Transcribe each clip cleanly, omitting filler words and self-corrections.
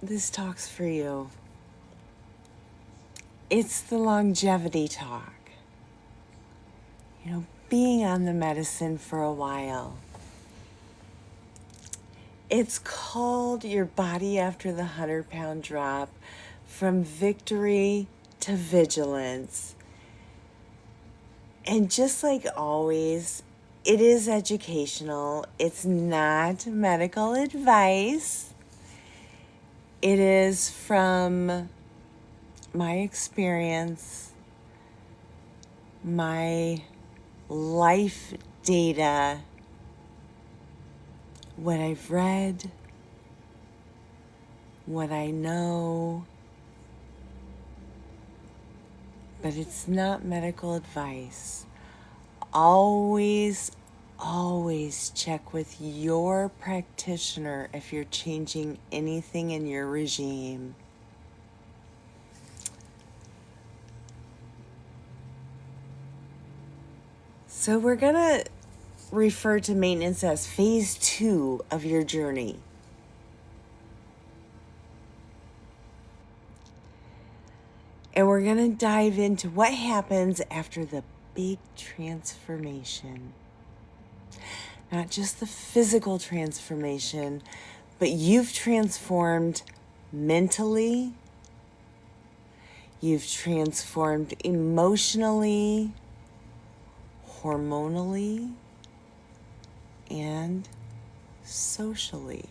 this talk's for you. It's the longevity talk. Being on the medicine for a while. It's called Your Body After the 100-Pound Drop, From Victory to Vigilance. And just like always, it is educational. It's not medical advice. It is from my experience, my life data, what I've read, what I know, but it's not medical advice. Always check with your practitioner if you're changing anything in your regime. So we're going to refer to maintenance as phase 2 of your journey. And we're going to dive into what happens after the big transformation. Not just the physical transformation, but you've transformed mentally, you've transformed emotionally, hormonally, and socially.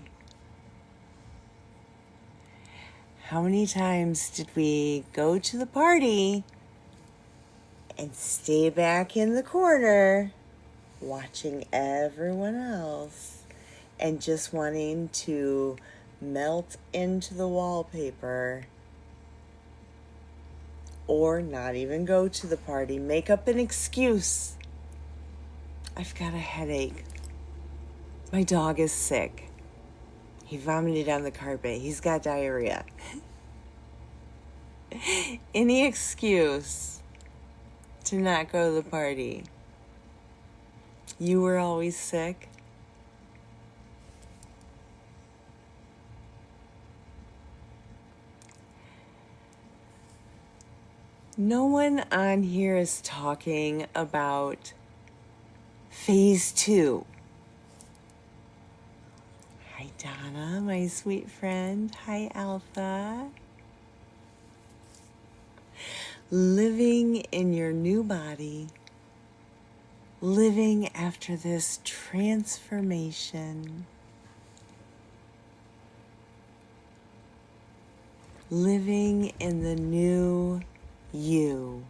How many times did we go to the party and stay back in the corner watching everyone else and just wanting to melt into the wallpaper, or not even go to the party, make up an excuse? I've got a headache. My dog is sick. He vomited on the carpet. He's got diarrhea. Any excuse to not go to the party. You were always sick. No one on here is talking about phase 2. Hi, Donna, my sweet friend. Hi, Alpha. Living in your new body, living after this transformation, living in the new you.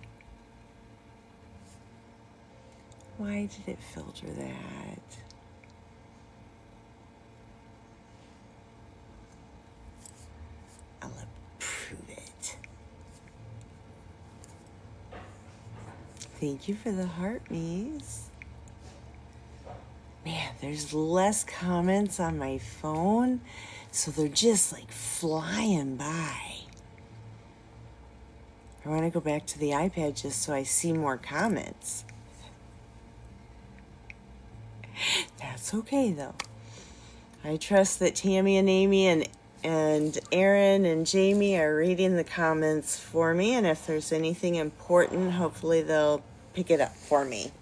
Why did it filter that? I'll approve it. Thank you for the heart, Mies. Man, there's less comments on my phone, so they're just like flying by. I want to go back to the iPad just so I see more comments. That's okay, though. I trust that Tammy and Amy and Aaron and Jamie are reading the comments for me, and if there's anything important, hopefully they'll pick it up for me.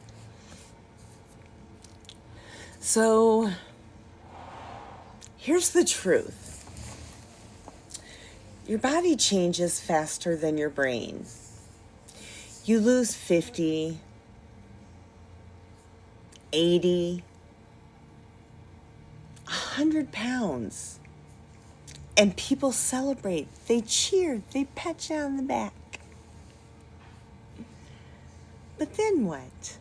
So, here's the truth. Your body changes faster than your brain. You lose 50, 80, 100 pounds. And people celebrate. They cheer. They pat you on the back. But then what?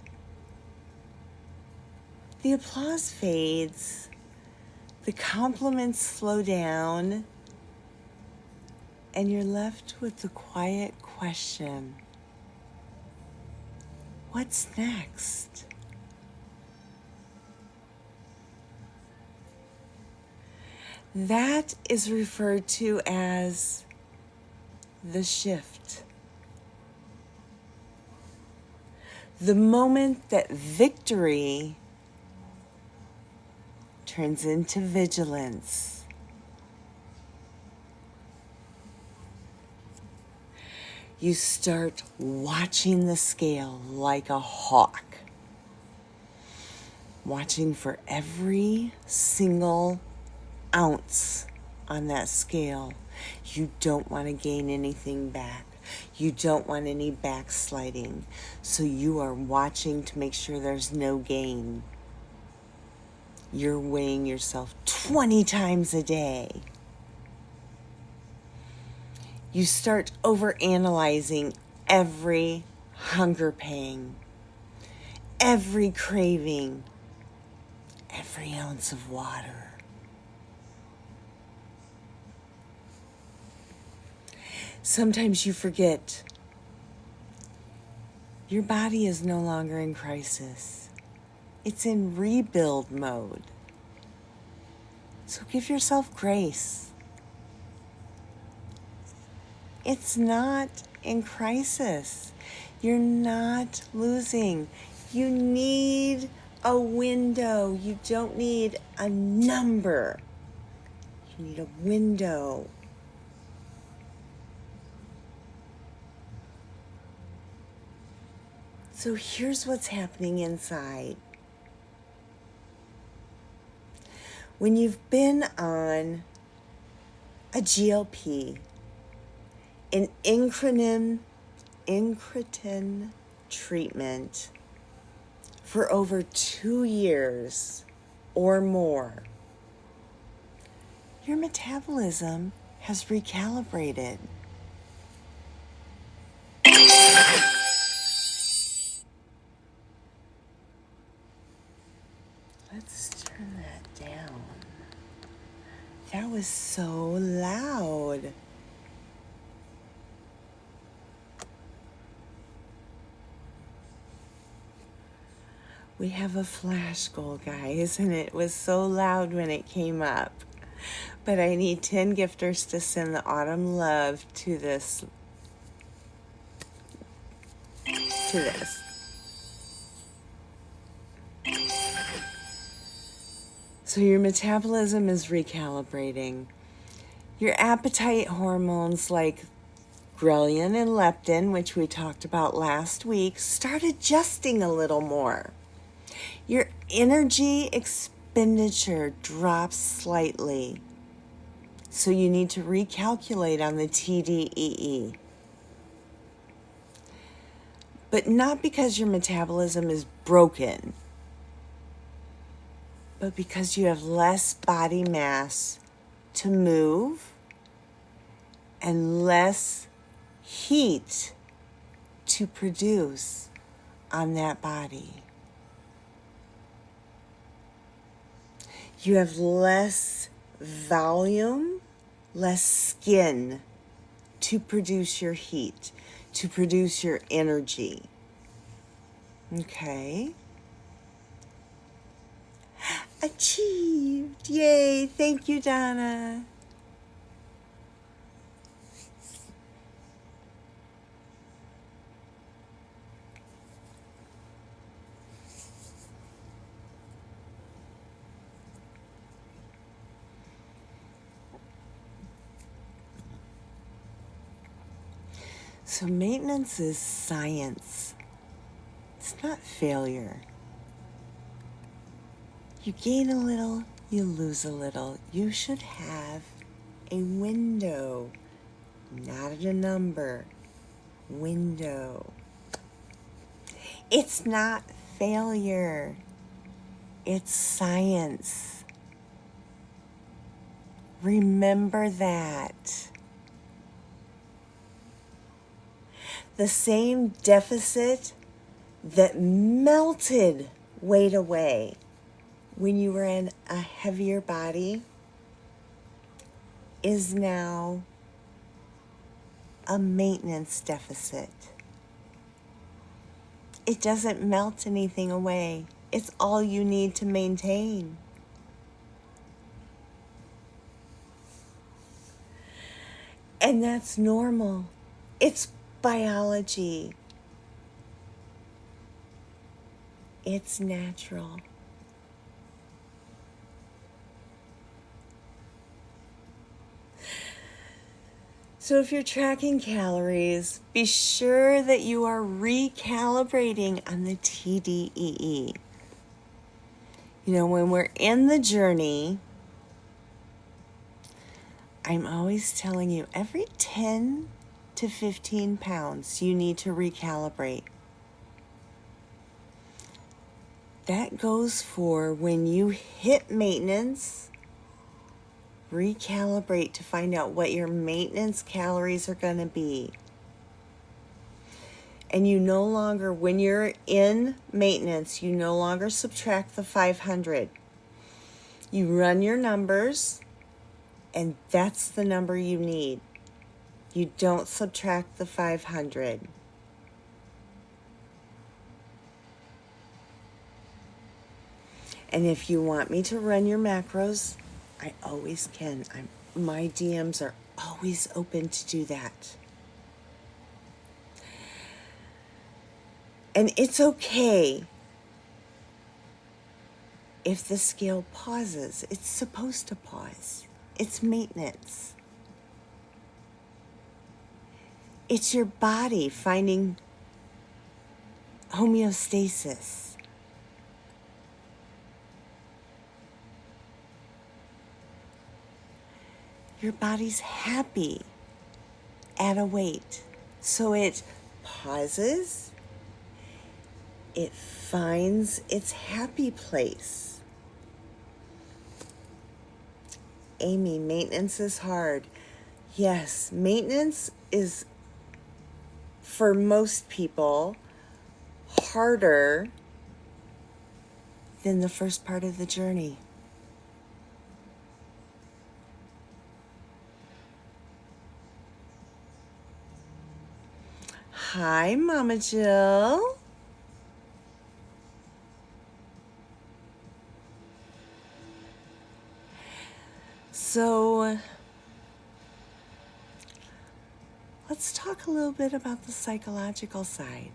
The applause fades. The compliments slow down. And you're left with the quiet question. What's next? That is referred to as the shift. The moment that victory turns into vigilance. You start watching the scale like a hawk, watching for every single ounce on that scale. You don't want to gain anything back. You don't want any backsliding. So you are watching to make sure there's no gain. You're weighing yourself 20 times a day. You start overanalyzing every hunger pang, every craving, every ounce of water. Sometimes you forget your body is no longer in crisis. It's in rebuild mode. So give yourself grace. It's not in crisis. You're not losing. You need a window. You don't need a number. You need a window. So here's what's happening inside. When you've been on a GLP, an incretin treatment for over 2 years or more, your metabolism has recalibrated. Let's turn that down. That was so loud. We have a flash goal, guys, and it was so loud when it came up. But I need 10 gifters to send the autumn love to this. So your metabolism is recalibrating. Your appetite hormones like ghrelin and leptin, which we talked about last week, start adjusting a little more. Your energy expenditure drops slightly. So you need to recalculate on the TDEE. But not because your metabolism is broken, but because you have less body mass to move and less heat to produce on that body. You have less volume, less skin to produce your heat, to produce your energy. Okay? Achieved! Yay! Thank you, Donna. So maintenance is science. It's not failure. You gain a little, you lose a little. You should have a window, not a number. Window. It's not failure. It's science. Remember that. The same deficit that melted weight away when you were in a heavier body is now a maintenance deficit. It doesn't melt anything away. It's all you need to maintain. And that's normal. It's biology. It's natural. So if you're tracking calories, be sure that you are recalibrating on the TDEE. You know, when we're in the journey, I'm always telling you every 10 to 15 pounds you need to recalibrate. That goes for when you hit maintenance, recalibrate to find out what your maintenance calories are going to be. And you no longer, when you're in maintenance, you no longer subtract the 500. You run your numbers, and that's the number you need. You don't subtract the 500. And if you want me to run your macros, I always can. My DMs are always open to do that. And it's okay if the scale pauses. It's supposed to pause. It's maintenance. It's your body finding homeostasis. Your body's happy at a weight. So it pauses. It finds its happy place. Amy, maintenance is hard. Yes, maintenance is, for most people, harder than the first part of the journey. Hi, Mama Jill. So, let's talk a little bit about the psychological side.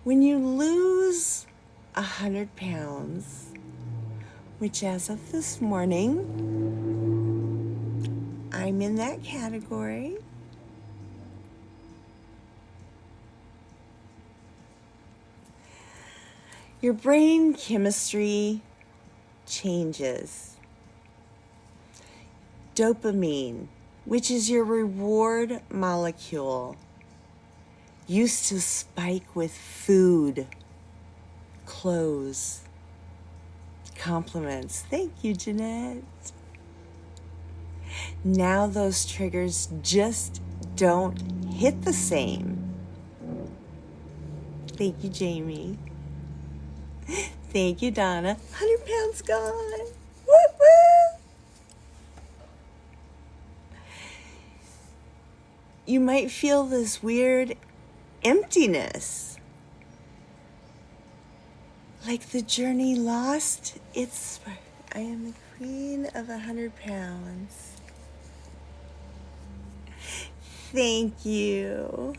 When you lose 100 pounds, which as of this morning, I'm in that category. Your brain chemistry changes. Dopamine, which is your reward molecule, used to spike with food, clothes, compliments. Thank you, Jeanette. Now those triggers just don't hit the same. Thank you, Jamie. Thank you, Donna. 100 pounds gone. Woo woo! You might feel this weird emptiness. Like the journey lost its... I am the queen of 100 pounds. Thank you.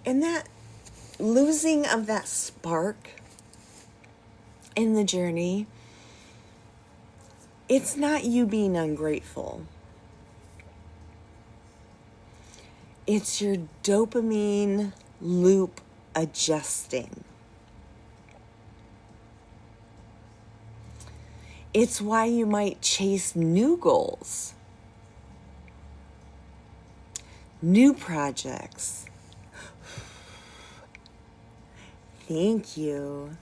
And that losing of that spark in the journey, it's not you being ungrateful. It's your dopamine loop adjusting. It's why you might chase new goals, new projects. Thank you.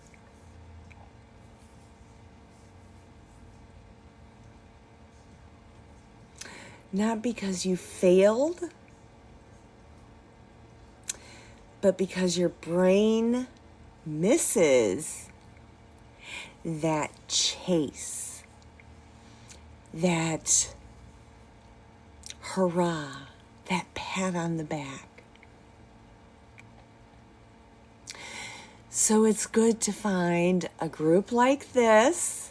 Not because you failed, but because your brain misses that chase, that hurrah, that pat on the back. So it's good to find a group like this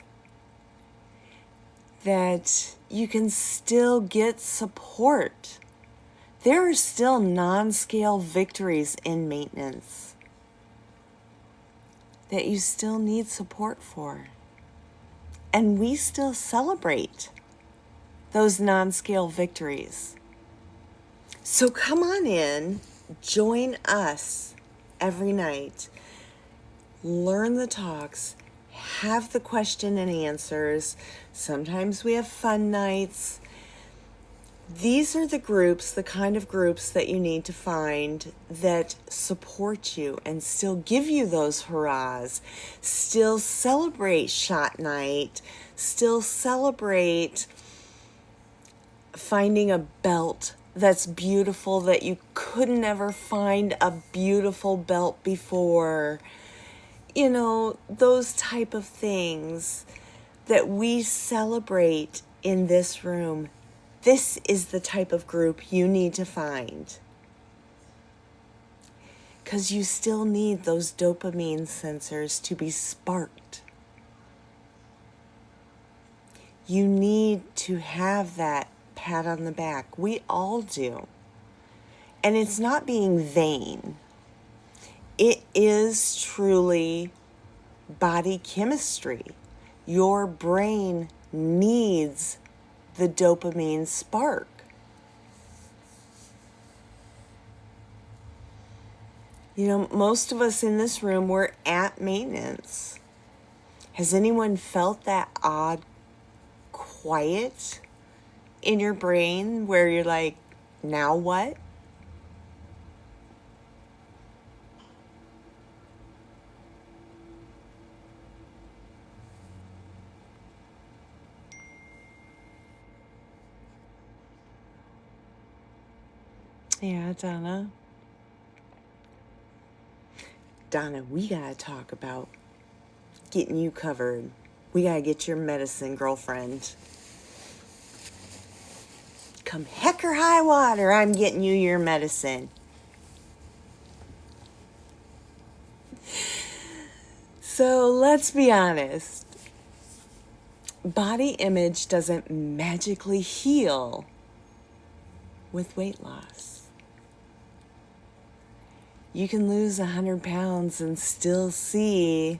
that you can still get support. There are still non-scale victories in maintenance that you still need support for. And we still celebrate those non-scale victories. So come on in, join us every night, learn the talks, have the question and answers. Sometimes we have fun nights. These are the groups, the kind of groups that you need to find that support you and still give you those hurrahs, still celebrate shot night, still celebrate finding a belt that's beautiful that you could never find a beautiful belt before. You know, those type of things that we celebrate in this room. This is the type of group you need to find. Because you still need those dopamine sensors to be sparked. You need to have that pat on the back. We all do. And it's not being vain. It is truly body chemistry. Your brain needs the dopamine spark. You know, most of us in this room, we're at maintenance. Has anyone felt that odd quiet in your brain where you're like, now what? Yeah, Donna. Donna, we gotta talk about getting you covered. We gotta get your medicine, girlfriend. Come heck or high water, I'm getting you your medicine. So let's be honest. Body image doesn't magically heal with weight loss. You can lose 100 pounds and still see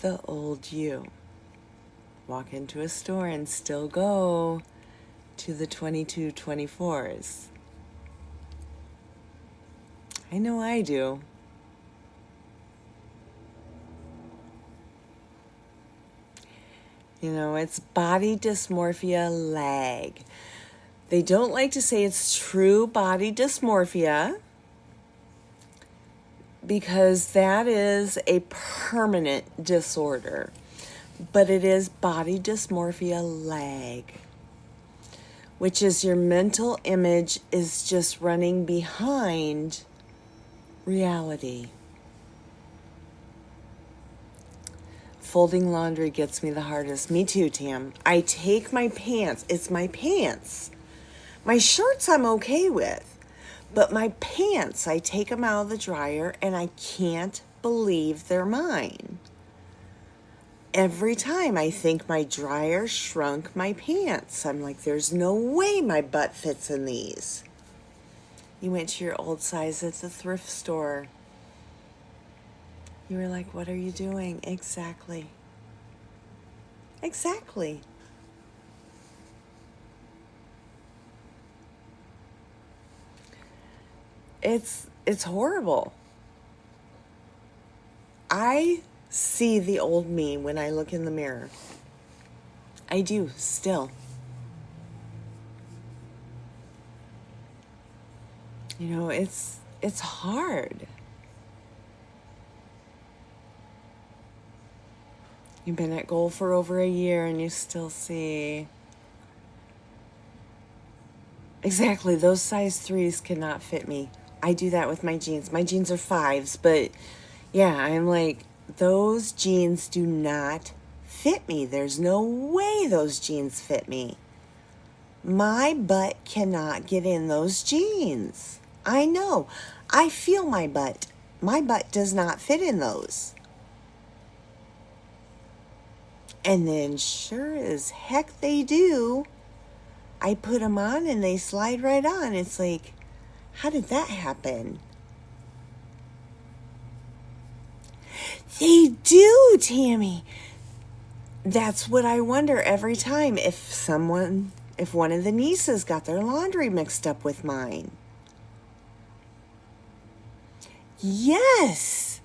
the old you. Walk into a store and still go to the 22, 24s. I know I do. You know, it's body dysmorphia lag. They don't like to say it's true body dysmorphia because that is a permanent disorder. But it is body dysmorphia lag, which is your mental image is just running behind reality. Folding laundry gets me the hardest. Me too, Tam. I take my pants. It's my pants. My shirts I'm okay with. But my pants, I take them out of the dryer and I can't believe they're mine. Every time I think my dryer shrunk my pants. I'm like, there's no way my butt fits in these. You went to your old size at the thrift store. You were like, what are you doing? Exactly. Exactly. It's horrible. I see the old me when I look in the mirror. I do, still. You know, it's hard. You've been at goal for over a year and you still see. Exactly, those size 3s cannot fit me. I do that with my jeans. My jeans are 5s, but yeah, I'm like, those jeans do not fit me. There's no way those jeans fit me. My butt cannot get in those jeans. I know. I feel my butt. My butt does not fit in those. And then sure as heck they do. I put them on and they slide right on. It's like, how did that happen? They do, Tammy. That's what I wonder every time if one of the nieces got their laundry mixed up with mine. Yes.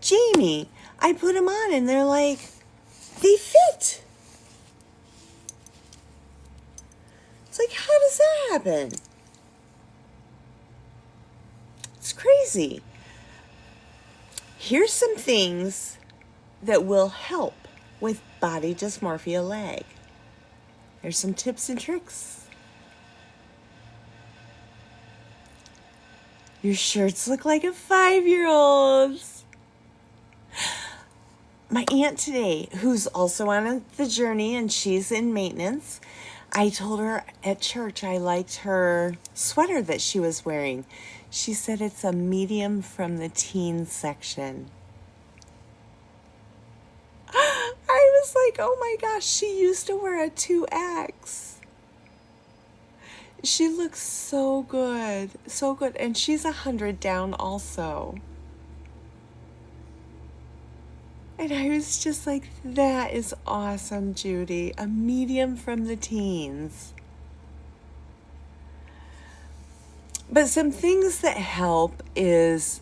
Jamie, I put them on and they're like, they fit. It's like, how does that happen? It's crazy. Here's some things that will help with body dysmorphia leg. There's some tips and tricks. Your shirts look like a 5-year-old's. My aunt today, who's also on the journey and she's in maintenance, I told her at church I liked her sweater that she was wearing. She said it's a medium from the teen section. I was like, oh my gosh, she used to wear a 2X. She looks so good, so good. And she's 100 down also. And I was just like, that is awesome, Judy. A medium from the teens. But some things that help is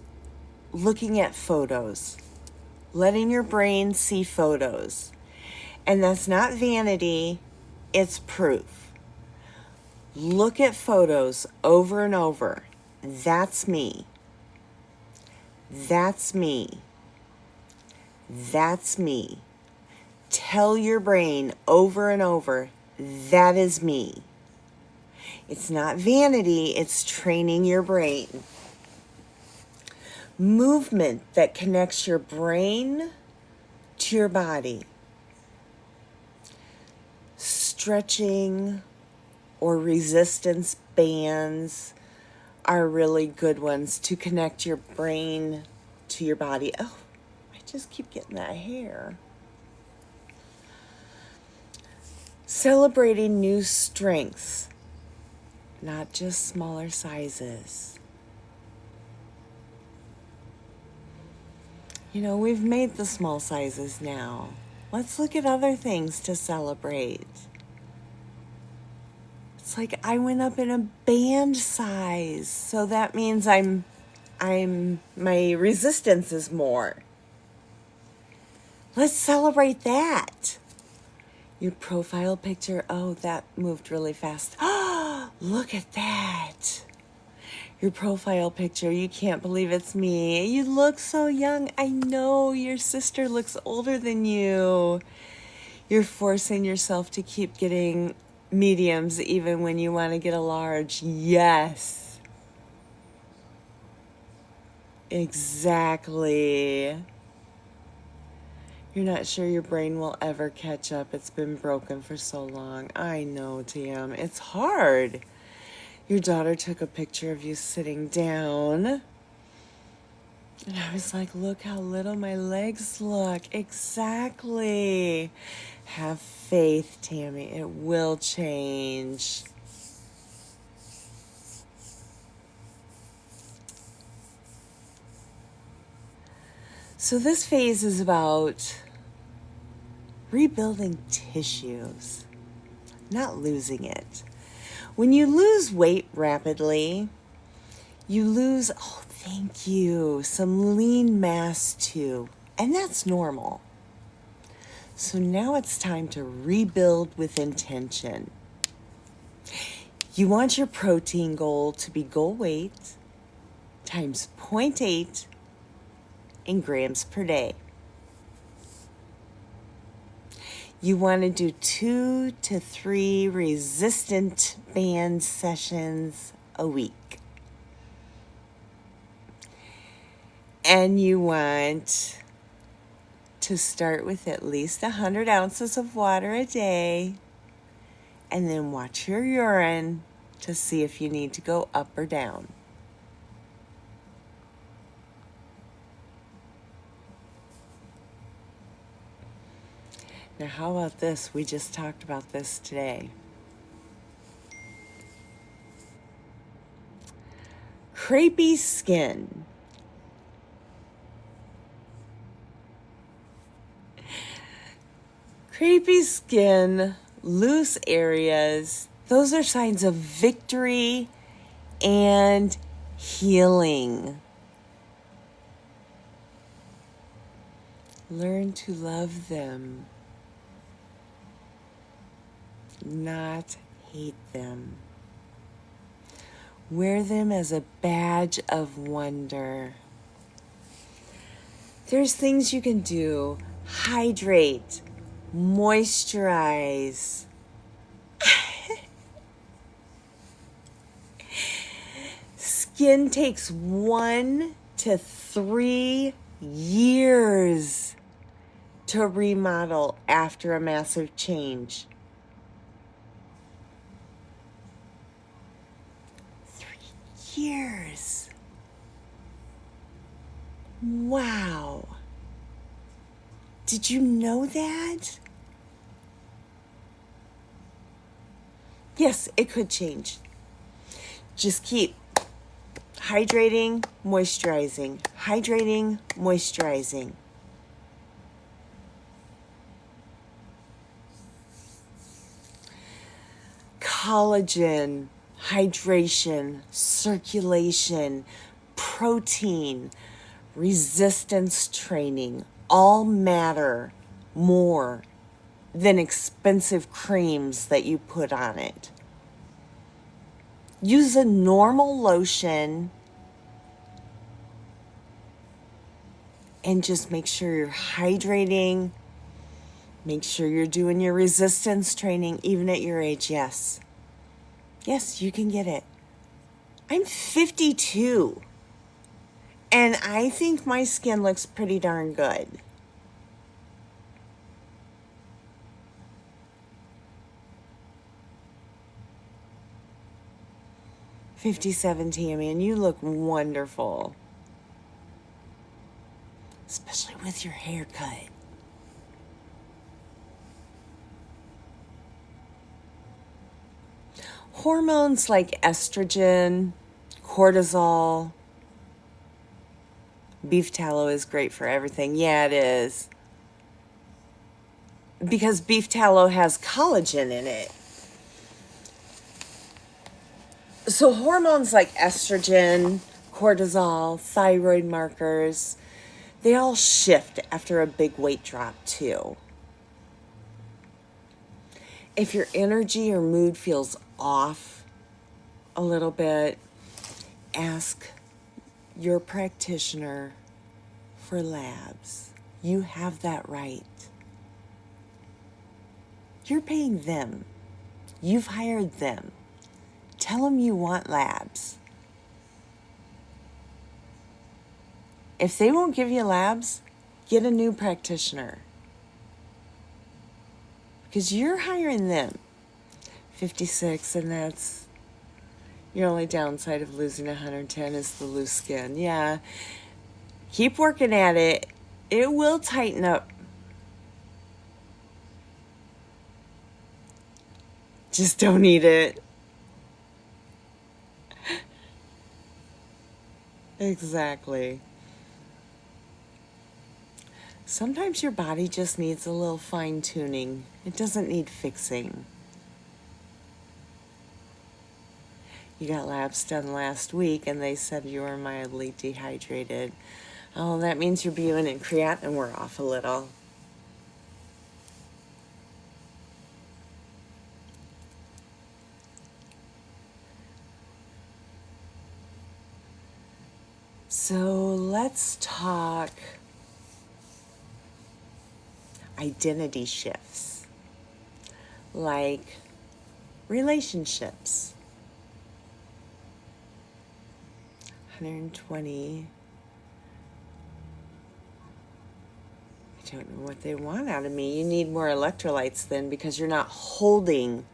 looking at photos. Letting your brain see photos. And that's not vanity, it's proof. Look at photos over and over. That's me. That's me. That's me. Tell your brain over and over, that is me. It's not vanity, it's training your brain. Movement that connects your brain to your body. Stretching or resistance bands are really good ones to connect your brain to your body. Oh, I just keep getting that hair. Celebrating new strengths, not just smaller sizes. You know, we've made the small sizes now. Let's look at other things to celebrate. It's like I went up in a band size, so that means my resistance is more. Let's celebrate that. Your profile picture, oh, that moved really fast. Look at that. Your profile picture, you can't believe it's me. You look so young. I know your sister looks older than you. You're forcing yourself to keep getting mediums even when you want to get a large. Yes. Exactly. You're not sure your brain will ever catch up. It's been broken for so long. I know, Tim. It's hard. Your daughter took a picture of you sitting down. And I was like, look how little my legs look. Exactly. Have faith, Tammy. It will change. So this phase is about rebuilding tissues, not losing it. When you lose weight rapidly, you lose, oh, thank you, some lean mass too. And that's normal. So now it's time to rebuild with intention. You want your protein goal to be goal weight times 0.8 in grams per day. You want to do 2 to 3 resistant band sessions a week. And you want to start with at least 100 ounces of water a day, and then watch your urine to see if you need to go up or down. Now, how about this? We just talked about this today. Crepey skin. Crepey skin, loose areas, those are signs of victory and healing. Learn to love them, not hate them. Wear them as a badge of wonder. There's things you can do. Hydrate, moisturize. Skin takes 1 to 3 years to remodel after a massive change. 3 years. Wow. Did you know that? Yes, it could change. Just keep hydrating, moisturizing, hydrating, moisturizing. Collagen, hydration, circulation, protein, resistance training all matter more than expensive creams that you put on it. Use a normal lotion and just make sure you're hydrating. Make sure you're doing your resistance training, even at your age, yes. Yes, you can get it. I'm 52, and I think my skin looks pretty darn good. "57, Tammy, and you look wonderful. Especially with your haircut." Hormones like estrogen, cortisol. Beef tallow is great for everything. Yeah, it is. Because beef tallow has collagen in it. So hormones like estrogen, cortisol, thyroid markers, they all shift after a big weight drop too. If your energy or mood feels off a little bit, ask your practitioner for labs. You have that right. You're paying them. You've hired them. Tell them you want labs. If they won't give you labs, get a new practitioner. Because you're hiring them. 56, and that's your only downside of losing 110 is the loose skin. Yeah. Keep working at it. It will tighten up. Just don't eat it. Exactly. Sometimes your body just needs a little fine tuning. It doesn't need fixing. You got labs done last week and they said you were mildly dehydrated. Oh, that means your BUN and creatinine were off a little. So let's talk identity shifts, like relationships. 120. I don't know what they want out of me. You need more electrolytes then, because you're not holding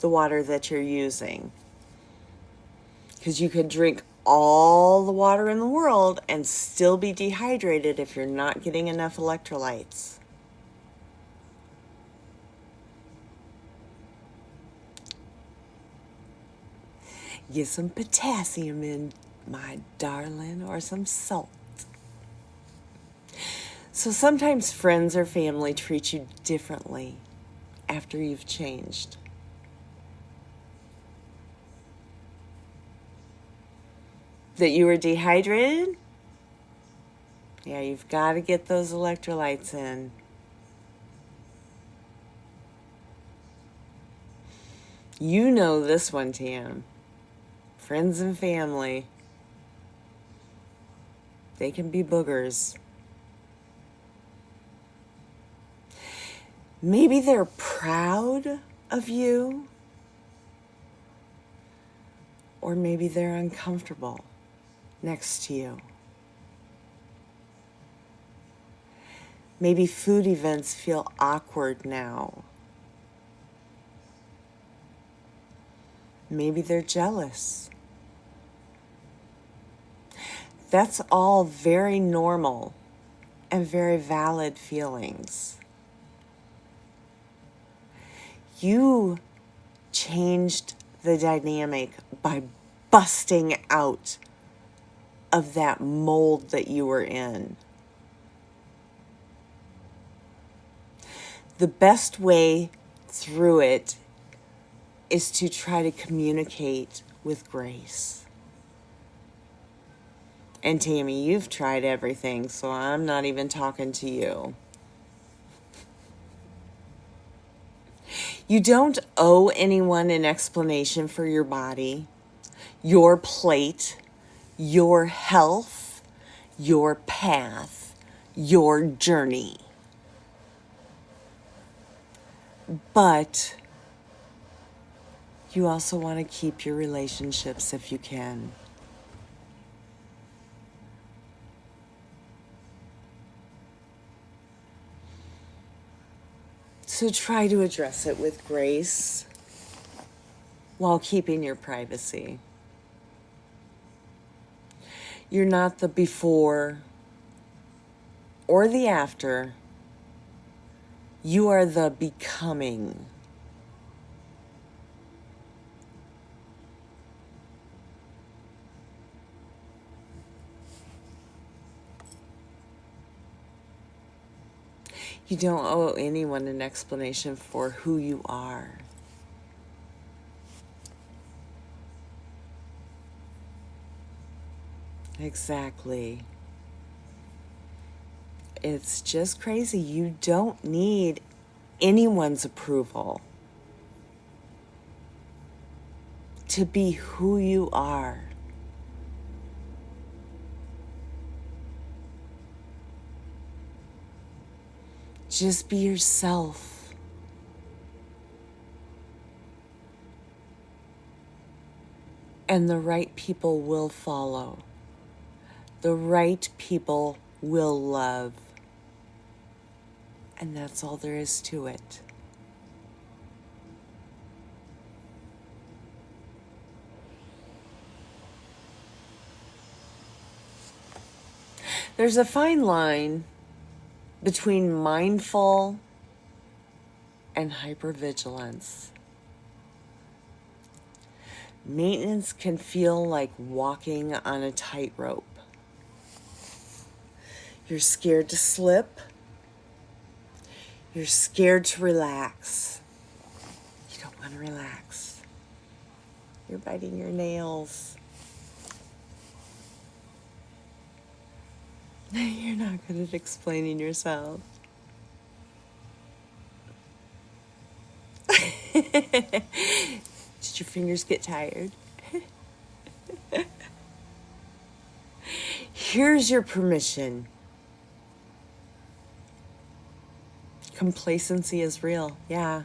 the water that you're using. Because you could drink all the water in the world and still be dehydrated if you're not getting enough electrolytes. Get some potassium in, my darling, or some salt. So sometimes friends or family treat you differently after you've changed. That you were dehydrated? Yeah, you've got to get those electrolytes in. You know this one, Tam. Friends and family. They can be boogers. Maybe they're proud of you, or maybe they're uncomfortable next to you. Maybe food events feel awkward now. Maybe they're jealous. That's all very normal and very valid feelings. You changed the dynamic by busting out of that mold that you were in. The best way through it is to try to communicate with grace. And Tammy, you've tried everything, so I'm not even talking to you. You don't owe anyone an explanation for your body, your plate, your health, your path, your journey. But you also want to keep your relationships if you can. So try to address it with grace while keeping your privacy. You're not the before or the after. You are the becoming. You don't owe anyone an explanation for who you are. Exactly. It's just crazy. You don't need anyone's approval to be who you are. Just be yourself. And the right people will follow. The right people will love. And that's all there is to it. There's a fine line between mindful and hypervigilance. Maintenance can feel like walking on a tightrope. You're scared to slip. You're scared to relax. You don't want to relax. You're biting your nails. You're not good at explaining yourself. Did your fingers get tired? Here's your permission. Complacency is real, yeah.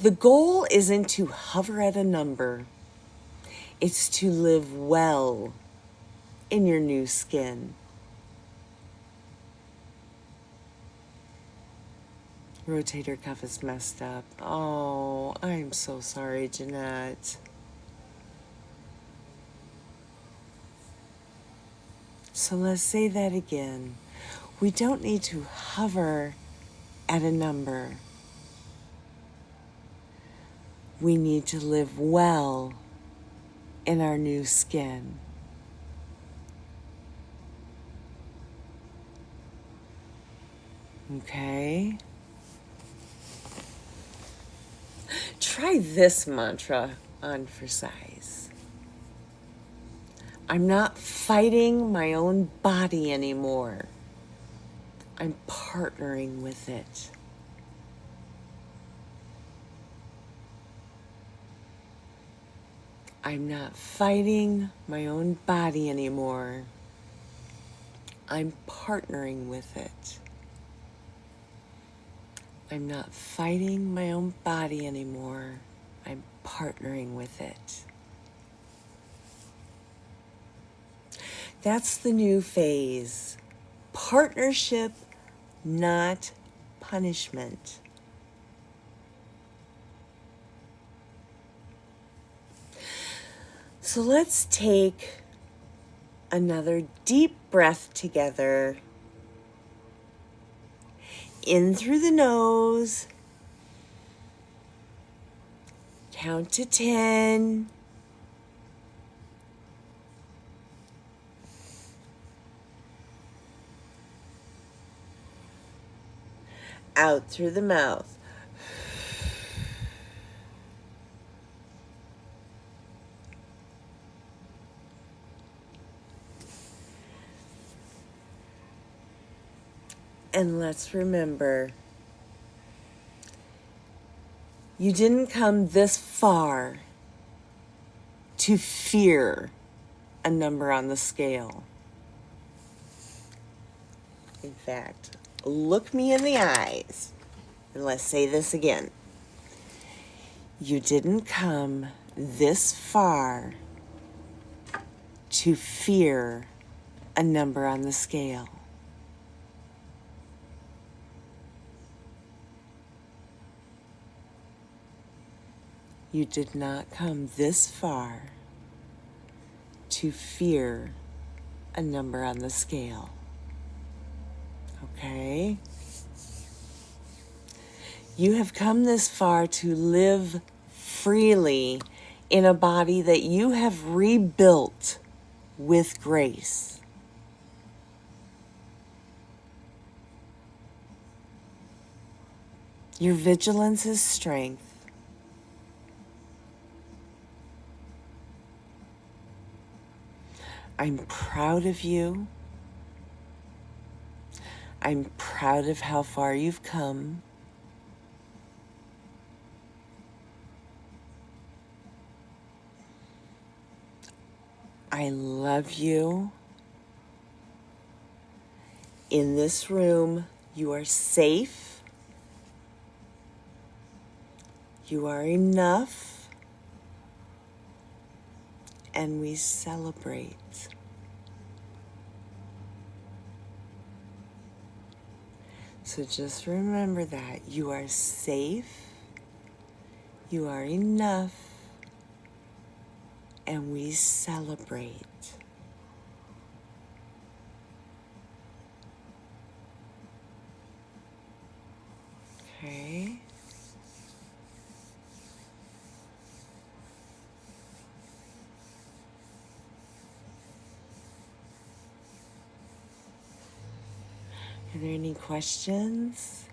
The goal isn't to hover at a number. It's to live well in your new skin. Rotator cuff is messed up. Oh, I'm so sorry, Jeanette. So let's say that again. We don't need to hover at a number. We need to live well in our new skin. Okay? Try this mantra on for size. I'm not fighting my own body anymore. I'm partnering with it. I'm not fighting my own body anymore. I'm partnering with it. I'm not fighting my own body anymore. I'm partnering with it. That's the new phase. Partnership, not punishment. So let's take another deep breath together. In through the nose. Count to 10. Out through the mouth. And let's remember, you didn't come this far to fear a number on the scale. In fact, look me in the eyes and let's say this again. You didn't come this far to fear a number on the scale. You did not come this far to fear a number on the scale. Okay? You have come this far to live freely in a body that you have rebuilt with grace. Your vigilance is strength. I'm proud of you. I'm proud of how far you've come. I love you. In this room, you are safe. You are enough. And we celebrate. So just remember that you are safe, you are enough, and we celebrate. Okay? Are there any questions?